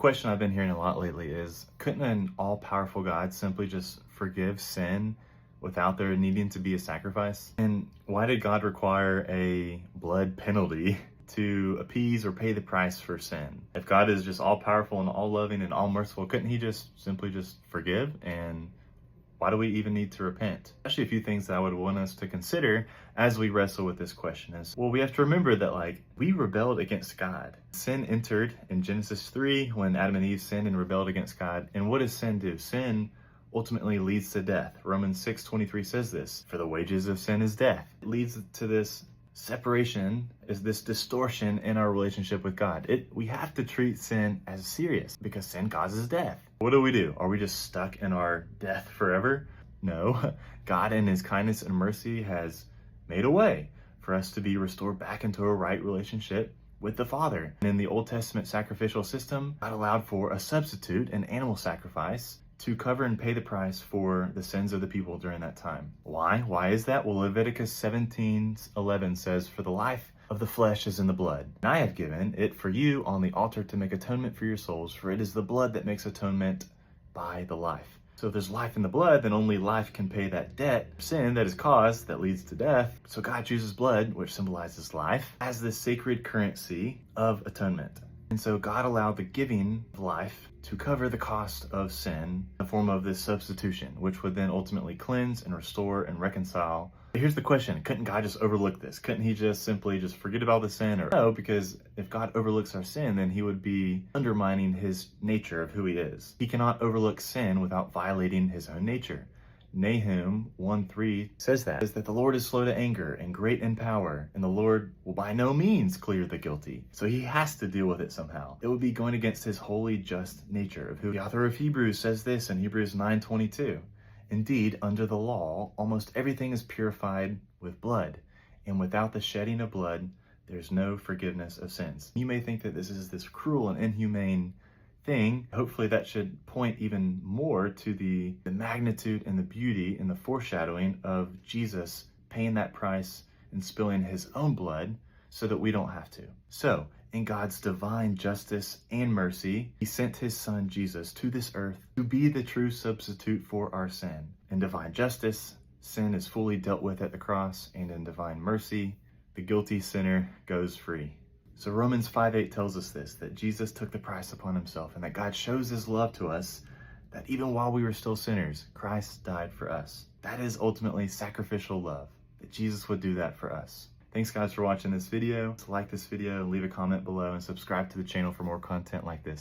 Question I've been hearing a lot lately is, couldn't an all-powerful God simply just forgive sin without there needing to be a sacrifice? And why did God require a blood penalty to appease or pay the price for sin? If God is just all-powerful and all-loving and all-merciful, couldn't he just simply forgive? And why do we even need to repent? Actually, a few things that I would want us to consider as we wrestle with this question is, well, we have to remember that we rebelled against God. Sin entered in Genesis 3 when Adam and Eve sinned and rebelled against God. And what does sin do? Sin ultimately leads to death. Romans 6:23 says this, for the wages of sin is death. It leads to this separation, is this distortion in our relationship with God. We have to treat sin as serious because sin causes death. What do? Are we just stuck in our death forever? No. God in his kindness and mercy has made a way for us to be restored back into a right relationship with the Father. And in the Old Testament sacrificial system, God allowed for a substitute, an animal sacrifice, to cover and pay the price for the sins of the people during that time. Why? Why is that? Well, Leviticus 17:11 says, for the life of the flesh is in the blood. And I have given it for you on the altar to make atonement for your souls, for it is the blood that makes atonement by the life. So if there's life in the blood, then only life can pay that debt, sin that is caused, that leads to death. So God chooses blood, which symbolizes life, as the sacred currency of atonement. And so God allowed the giving of life to cover the cost of sin in the form of this substitution, which would then ultimately cleanse and restore and reconcile. But here's the question, couldn't God just overlook this? Couldn't he just simply forget about the sin? Or no, because if God overlooks our sin, then he would be undermining his nature of who he is. He cannot overlook sin without violating his own nature. Nahum 1:3 says that the Lord is slow to anger and great in power, and the Lord will by no means clear the guilty. So he has to deal with it somehow. It would be going against his holy, just nature of who the author of Hebrews says this in Hebrews 9:22. Indeed, under the law, almost everything is purified with blood, and without the shedding of blood, there's no forgiveness of sins. You may think that this is this cruel and inhumane thing. Hopefully that should point even more to the magnitude and the beauty and the foreshadowing of Jesus paying that price and spilling his own blood so that we don't have to. So, in God's divine justice and mercy, he sent his son Jesus to this earth to be the true substitute for our sin. In divine justice, sin is fully dealt with at the cross, and in divine mercy, the guilty sinner goes free. So Romans 5:8 tells us this, that Jesus took the price upon himself, and that God shows his love to us, that even while we were still sinners, Christ died for us. That is ultimately sacrificial love, that Jesus would do that for us. Thanks guys for watching this video. Like this video, leave a comment below, and subscribe to the channel for more content like this.